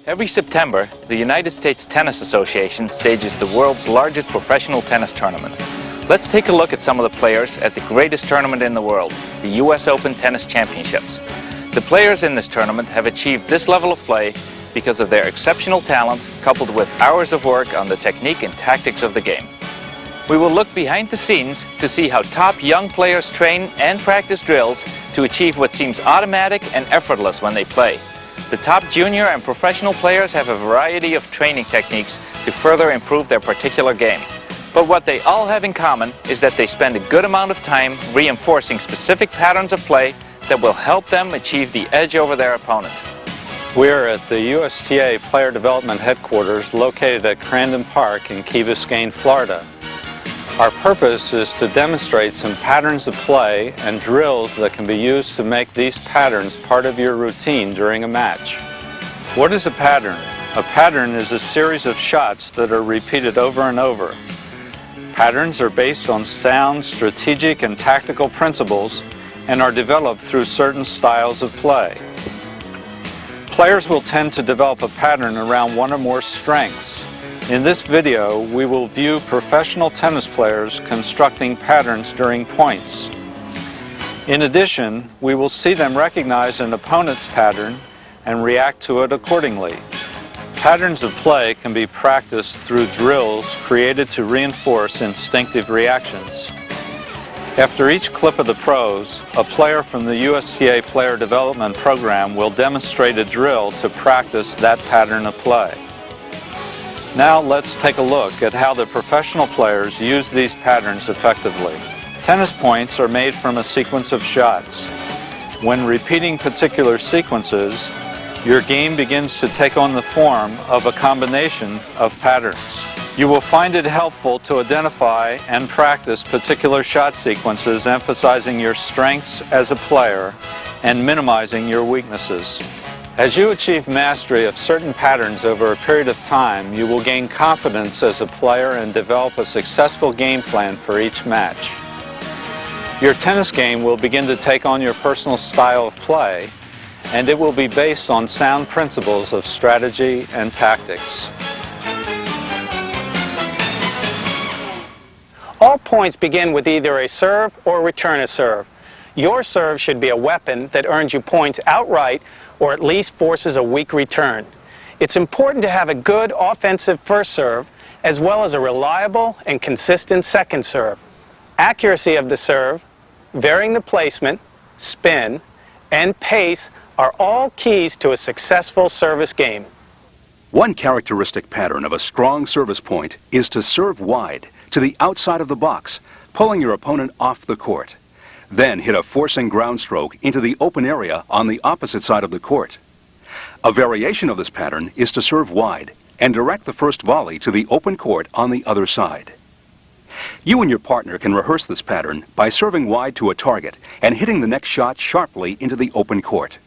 Every September, the United States Tennis Association stages the world's largest professional tennis tournament. Let's take a look at some of the players at the greatest tournament in the world, the US Open Tennis Championships. The players in this tournament have achieved this level of play because of their exceptional talent coupled with hours of work on the technique and tactics of the game. We will look behind the scenes to see how top young players train and practice drills to achieve what seems automatic and effortless when they play. The top junior and professional players have a variety of training techniques to further improve their particular game. But what they all have in common is that they spend a good amount of time reinforcing specific patterns of play that will help them achieve the edge over their opponent. We're at the USTA Player Development Headquarters located at Crandon Park in Key Biscayne, Florida. Our purpose is to demonstrate some patterns of play and drills that can be used to make these patterns part of your routine during a match. What is a pattern? A pattern is a series of shots that are repeated over and over. Patterns are based on sound, strategic, and tactical principles and are developed through certain styles of play. Players will tend to develop a pattern around one or more strengths. In this video, we will view professional tennis players constructing patterns during points. In addition, we will see them recognize an opponent's pattern and react to it accordingly. Patterns of play can be practiced through drills created to reinforce instinctive reactions. After each clip of the pros, a player from the USTA Player Development Program will demonstrate a drill to practice that pattern of play. Now let's take a look at how the professional players use these patterns effectively. Tennis points are made from a sequence of shots. When repeating particular sequences, your game begins to take on the form of a combination of patterns. You will find it helpful to identify and practice particular shot sequences, emphasizing your strengths as a player and minimizing your weaknesses. As you achieve mastery of certain patterns over a period of time, you will gain confidence as a player and develop a successful game plan for each match. Your tennis game will begin to take on your personal style of play, and it will be based on sound principles of strategy and tactics. All points begin with either a serve or return a serve. Your serve should be a weapon that earns you points outright or at least forces a weak return. It's important to have a good offensive first serve as well as a reliable and consistent second serve. Accuracy of the serve, varying the placement, spin, and pace are all keys to a successful service game. One characteristic pattern of a strong service point is to serve wide to the outside of the box, pulling your opponent off the court. Then hit a forcing ground stroke into the open area on the opposite side of the court. A variation of this pattern is to serve wide and direct the first volley to the open court on the other side. You and your partner can rehearse this pattern by serving wide to a target and hitting the next shot sharply into the open court.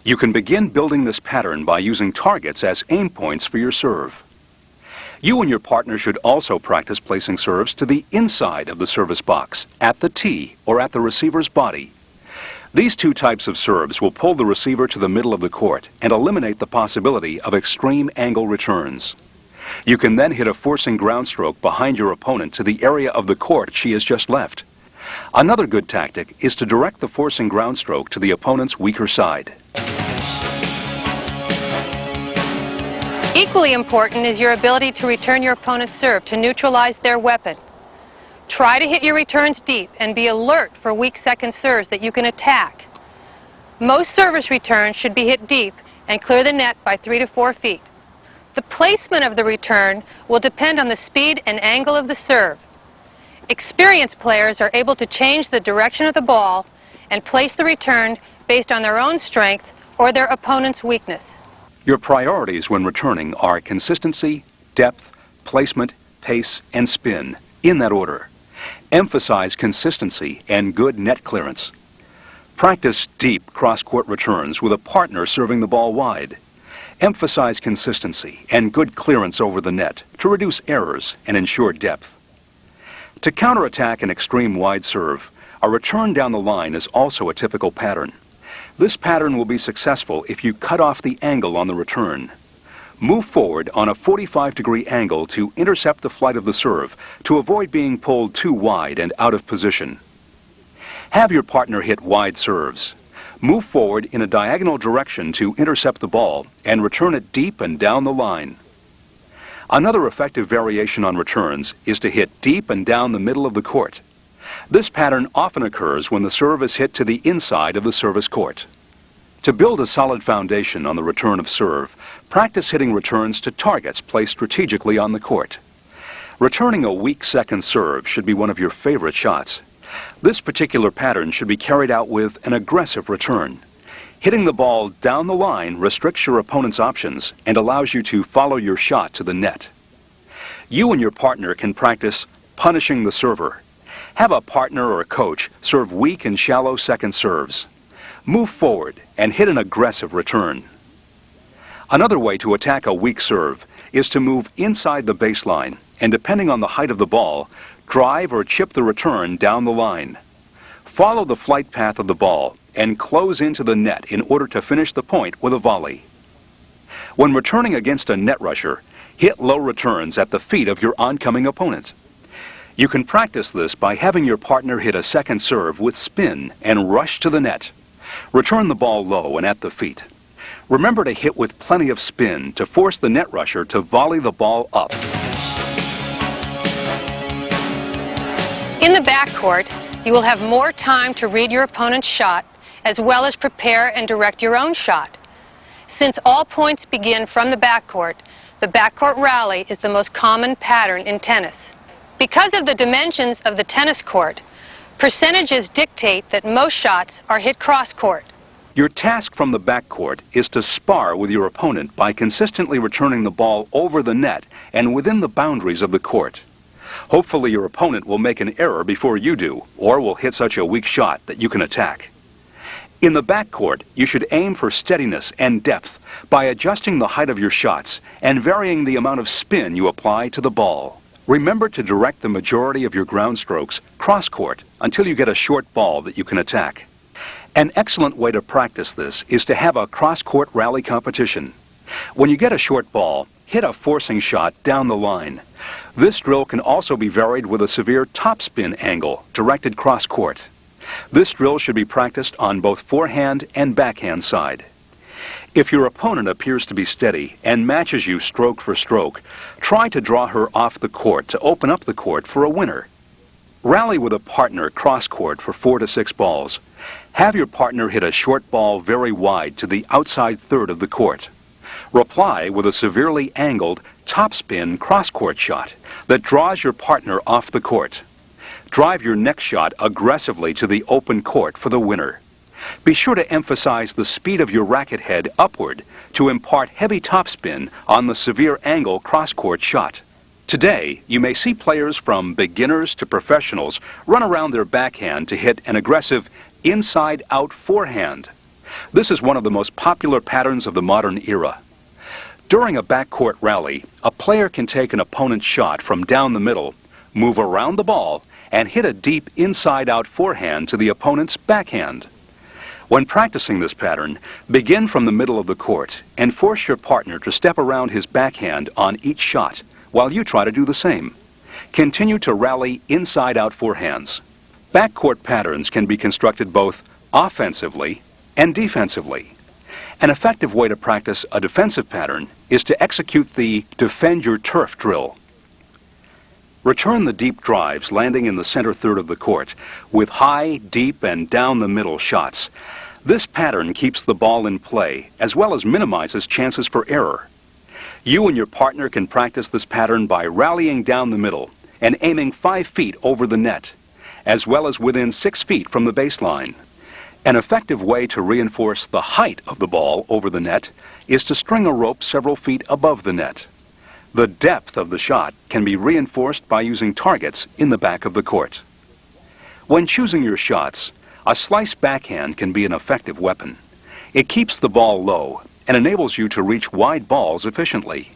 You can begin building this pattern by using targets as aim points for your serve. You and your partner should also practice placing serves to the inside of the service box, at the tee, or at the receiver's body. These two types of serves will pull the receiver to the middle of the court and eliminate the possibility of extreme angle returns. You can then hit a forcing ground stroke behind your opponent to the area of the court she has just left. Another good tactic is to direct the forcing ground stroke to the opponent's weaker side. Equally important is your ability to return your opponent's serve to neutralize their weapon. Try to hit your returns deep and be alert for weak second serves that you can attack. Most service returns should be hit deep and clear the net by 3 to 4 feet. The placement of the return will depend on the speed and angle of the serve. Experienced players are able to change the direction of the ball and place the return based on their own strength or their opponent's weakness. Your priorities when returning are consistency, depth, placement, pace, and spin, in that order. Emphasize consistency and good net clearance. Practice deep cross-court returns with a partner serving the ball wide. Emphasize consistency and good clearance over the net to reduce errors and ensure depth. To counterattack an extreme wide serve, a return down the line is also a typical pattern. This pattern will be successful if you cut off the angle on the return. Move forward on a 45-degree angle to intercept the flight of the serve to avoid being pulled too wide and out of position. Have your partner hit wide serves. Move forward in a diagonal direction to intercept the ball and return it deep and down the line. Another effective variation on returns is to hit deep and down the middle of the court. This pattern often occurs when the serve is hit to the inside of the service court. To build a solid foundation on the return of serve, practice hitting returns to targets placed strategically on the court. Returning a weak second serve should be one of your favorite shots. This particular pattern should be carried out with an aggressive return. Hitting the ball down the line restricts your opponent's options and allows you to follow your shot to the net. You and your partner can practice punishing the server. Have a partner or a coach serve weak and shallow second serves. Move forward and hit an aggressive return. Another way to attack a weak serve is to move inside the baseline and, depending on the height of the ball, drive or chip the return down the line. Follow the flight path of the ball and close into the net in order to finish the point with a volley. When returning against a net rusher, hit low returns at the feet of your oncoming opponent. You can practice this by having your partner hit a second serve with spin and rush to the net. Return the ball low and at the feet. Remember to hit with plenty of spin to force the net rusher to volley the ball up. In the backcourt, you will have more time to read your opponent's shot, as well as prepare and direct your own shot. Since all points begin from the backcourt rally is the most common pattern in tennis. Because of the dimensions of the tennis court, percentages dictate that most shots are hit cross-court. Your task from the backcourt is to spar with your opponent by consistently returning the ball over the net and within the boundaries of the court. Hopefully your opponent will make an error before you do, or will hit such a weak shot that you can attack. In the backcourt, you should aim for steadiness and depth by adjusting the height of your shots and varying the amount of spin you apply to the ball. Remember to direct the majority of your ground strokes cross-court until you get a short ball that you can attack. An excellent way to practice this is to have a cross-court rally competition. When you get a short ball, hit a forcing shot down the line. This drill can also be varied with a severe topspin angle directed cross-court. This drill should be practiced on both forehand and backhand side. If your opponent appears to be steady and matches you stroke for stroke, try to draw her off the court to open up the court for a winner. Rally with a partner cross-court for 4 to 6 balls. Have your partner hit a short ball very wide to the outside third of the court. Reply with a severely angled topspin cross-court shot that draws your partner off the court. Drive your next shot aggressively to the open court for the winner. Be sure to emphasize the speed of your racket head upward to impart heavy topspin on the severe angle cross-court shot. Today, you may see players from beginners to professionals run around their backhand to hit an aggressive inside-out forehand. This is one of the most popular patterns of the modern era. During a backcourt rally, a player can take an opponent's shot from down the middle, move around the ball, and hit a deep inside-out forehand to the opponent's backhand. When practicing this pattern, begin from the middle of the court and force your partner to step around his backhand on each shot while you try to do the same. Continue to rally inside-out forehands. Backcourt patterns can be constructed both offensively and defensively. An effective way to practice a defensive pattern is to execute the defend your turf drill. Return the deep drives landing in the center third of the court with high, deep, and down the middle shots. This pattern keeps the ball in play as well as minimizes chances for error. You and your partner can practice this pattern by rallying down the middle and aiming 5 feet over the net, as well as within 6 feet from the baseline. An effective way to reinforce the height of the ball over the net is to string a rope several feet above the net. The depth of the shot can be reinforced by using targets in the back of the court. When choosing your shots, a slice backhand can be an effective weapon. It keeps the ball low and enables you to reach wide balls efficiently.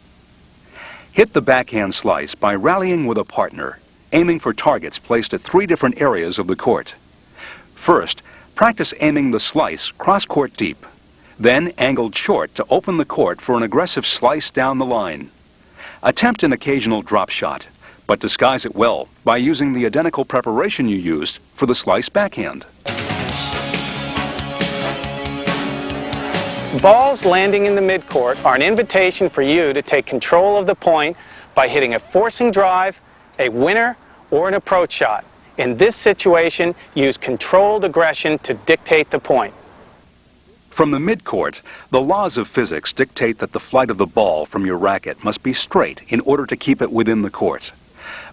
Hit the backhand slice by rallying with a partner, aiming for targets placed at 3 different areas of the court. First, practice aiming the slice cross-court deep. then angled short to open the court for an aggressive slice down the line. Attempt an occasional drop shot, but disguise it well by using the identical preparation you used for the slice backhand. Balls landing in the midcourt are an invitation for you to take control of the point by hitting a forcing drive, a winner, or an approach shot. In this situation, use controlled aggression to dictate the point. From the midcourt, the laws of physics dictate that the flight of the ball from your racket must be straight in order to keep it within the court.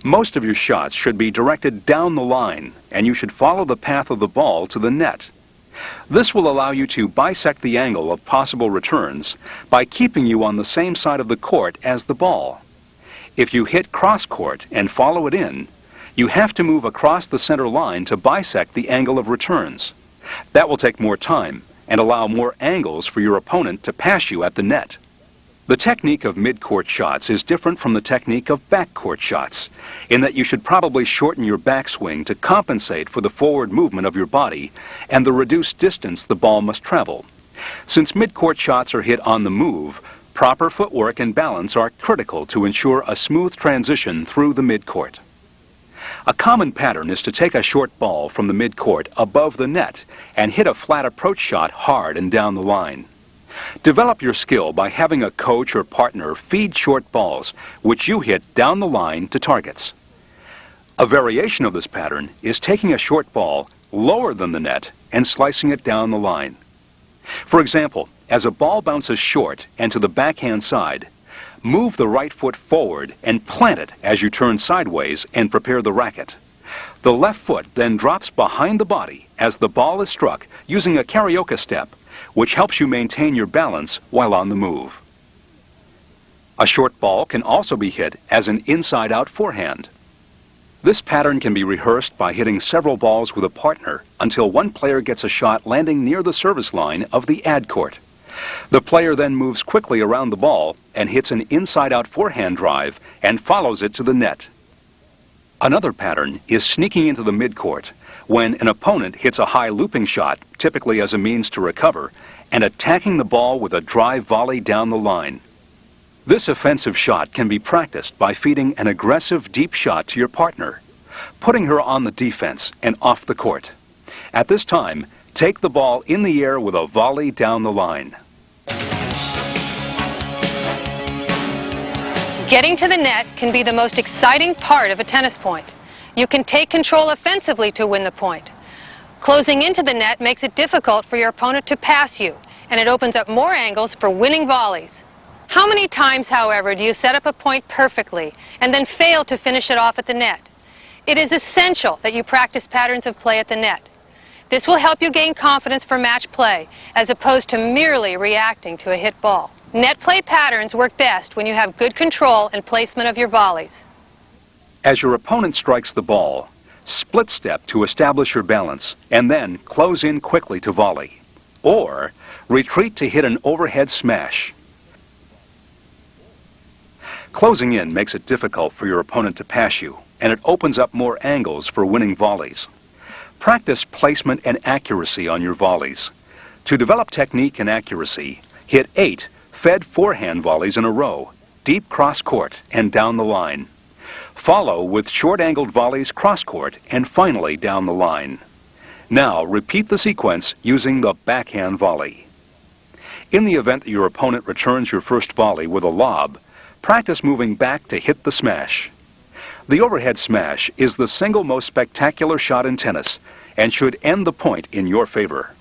Most of your shots should be directed down the line, and you should follow the path of the ball to the net. This will allow you to bisect the angle of possible returns by keeping you on the same side of the court as the ball. If you hit cross court and follow it in, you have to move across the center line to bisect the angle of returns. That will take more time and allow more angles for your opponent to pass you at the net. The technique of mid-court shots is different from the technique of back-court shots, in that you should probably shorten your backswing to compensate for the forward movement of your body and the reduced distance the ball must travel. Since mid-court shots are hit on the move, proper footwork and balance are critical to ensure a smooth transition through the mid-court. A common pattern is to take a short ball from the mid-court above the net and hit a flat approach shot hard and down the line. Develop your skill by having a coach or partner feed short balls, which you hit down the line to targets. A variation of this pattern is taking a short ball lower than the net and slicing it down the line. For example, as a ball bounces short and to the backhand side, move the right foot forward and plant it as you turn sideways and prepare the racket. The left foot then drops behind the body as the ball is struck using a karaoke step, which helps you maintain your balance while on the move. A short ball can also be hit as an inside-out forehand. This pattern can be rehearsed by hitting several balls with a partner until one player gets a shot landing near the service line of the ad court. The player then moves quickly around the ball and hits an inside-out forehand drive and follows it to the net. Another pattern is sneaking into the midcourt when an opponent hits a high looping shot, typically as a means to recover, and attacking the ball with a drive volley down the line. This offensive shot can be practiced by feeding an aggressive deep shot to your partner, putting her on the defense and off the court. At this time, take the ball in the air with a volley down the line. Getting to the net can be the most exciting part of a tennis point. You can take control offensively to win the point. Closing into the net makes it difficult for your opponent to pass you, and it opens up more angles for winning volleys. How many times, however, do you set up a point perfectly and then fail to finish it off at the net? It is essential that you practice patterns of play at the net. This will help you gain confidence for match play, as opposed to merely reacting to a hit ball. Net play patterns work best when you have good control and placement of your volleys. As your opponent strikes the ball, split step to establish your balance and then close in quickly to volley. Or retreat to hit an overhead smash. Closing in makes it difficult for your opponent to pass you, and it opens up more angles for winning volleys. Practice placement and accuracy on your volleys. To develop technique and accuracy, hit 8 fed forehand volleys in a row, deep cross court and down the line. Follow with short-angled volleys cross court and finally down the line. Now repeat the sequence using the backhand volley. In the event that your opponent returns your first volley with a lob, practice moving back to hit the smash. The overhead smash is the single most spectacular shot in tennis and should end the point in your favor.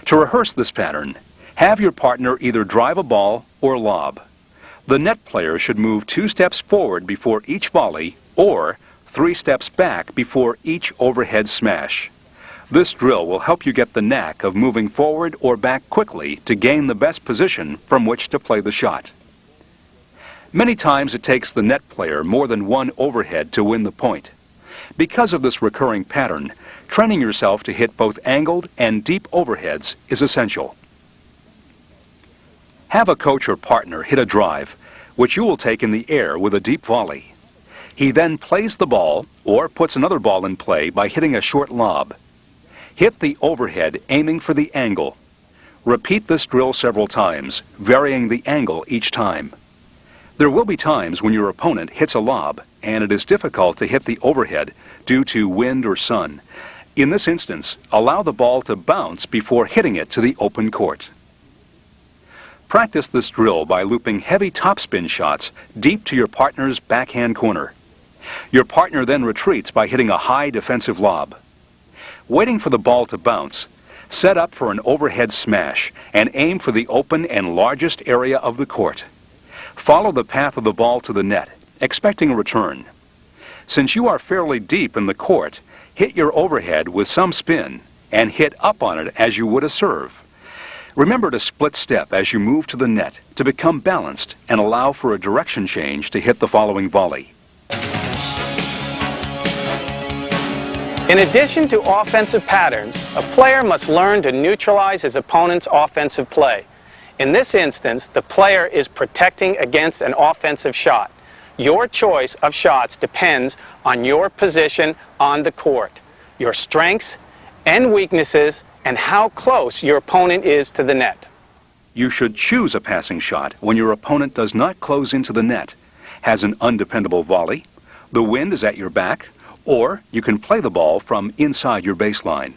To rehearse this pattern, have your partner either drive a ball or lob. The net player should move 2 steps forward before each volley or 3 steps back before each overhead smash. This drill will help you get the knack of moving forward or back quickly to gain the best position from which to play the shot. Many times it takes the net player more than one overhead to win the point. Because of this recurring pattern, training yourself to hit both angled and deep overheads is essential. Have a coach or partner hit a drive, which you will take in the air with a deep volley. He then plays the ball or puts another ball in play by hitting a short lob. Hit the overhead aiming for the angle. Repeat this drill several times, varying the angle each time. There will be times when your opponent hits a lob and it is difficult to hit the overhead due to wind or sun. In this instance, allow the ball to bounce before hitting it to the open court. Practice this drill by looping heavy topspin shots deep to your partner's backhand corner. Your partner then retreats by hitting a high defensive lob. Waiting for the ball to bounce, set up for an overhead smash and aim for the open and largest area of the court. Follow the path of the ball to the net, expecting a return. Since you are fairly deep in the court, hit your overhead with some spin and hit up on it as you would a serve. Remember to split step as you move to the net to become balanced and allow for a direction change to hit the following volley. In addition to offensive patterns, a player must learn to neutralize his opponent's offensive play. In this instance, the player is protecting against an offensive shot. Your choice of shots depends on your position on the court, your strengths and weaknesses, and how close your opponent is to the net. You should choose a passing shot when your opponent does not close into the net, has an undependable volley, the wind is at your back, or you can play the ball from inside your baseline.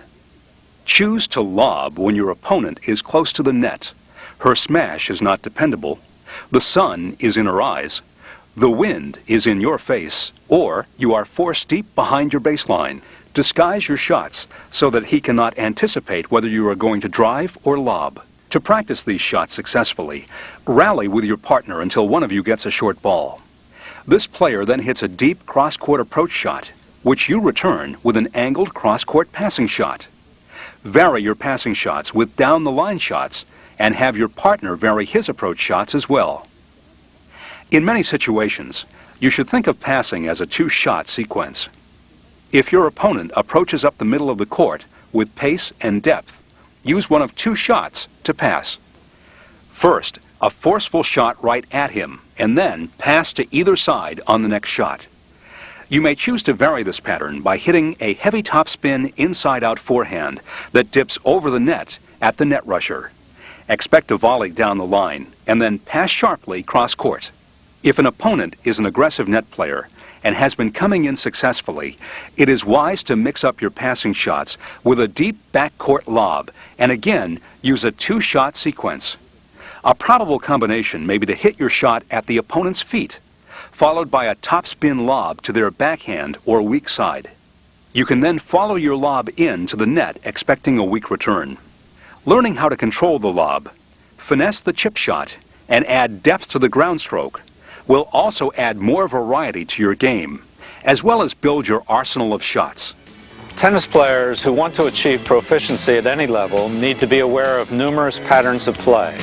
Choose to lob when your opponent is close to the net. Her smash is not dependable, the sun is in her eyes, the wind is in your face, or you are forced deep behind your baseline. Disguise your shots so that he cannot anticipate whether you are going to drive or lob. To practice these shots successfully, rally with your partner until one of you gets a short ball. This player then hits a deep cross-court approach shot, which you return with an angled cross-court passing shot. Vary your passing shots with down-the-line shots and have your partner vary his approach shots as well. In many situations, you should think of passing as a two-shot sequence. If your opponent approaches up the middle of the court with pace and depth, use one of two shots to pass. First, a forceful shot right at him, and then pass to either side on the next shot. You may choose to vary this pattern by hitting a heavy topspin inside-out forehand that dips over the net at the net rusher. Expect a volley down the line, and then pass sharply cross-court. If an opponent is an aggressive net player and has been coming in successfully, it is wise to mix up your passing shots with a deep backcourt lob and again use a two-shot sequence. A probable combination may be to hit your shot at the opponent's feet, followed by a topspin lob to their backhand or weak side. You can then follow your lob in to the net expecting a weak return. Learning how to control the lob, finesse the chip shot, and add depth to the ground stroke will also add more variety to your game, as well as build your arsenal of shots. Tennis players who want to achieve proficiency at any level need to be aware of numerous patterns of play.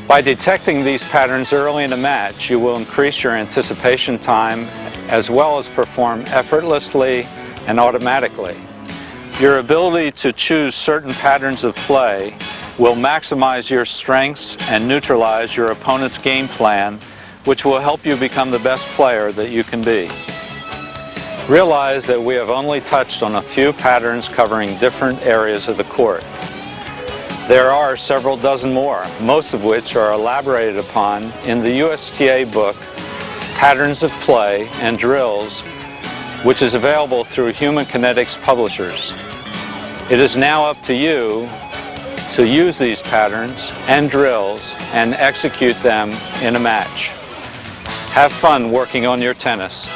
By detecting these patterns early in a match, you will increase your anticipation time as well as perform effortlessly and automatically. Your ability to choose certain patterns of play will maximize your strengths and neutralize your opponent's game plan, which will help you become the best player that you can be. Realize that we have only touched on a few patterns covering different areas of the court. There are several dozen more, most of which are elaborated upon in the USTA book, Patterns of Play and Drills, which is available through Human Kinetics Publishers. It is now up to you to use these patterns and drills and execute them in a match. Have fun working on your tennis.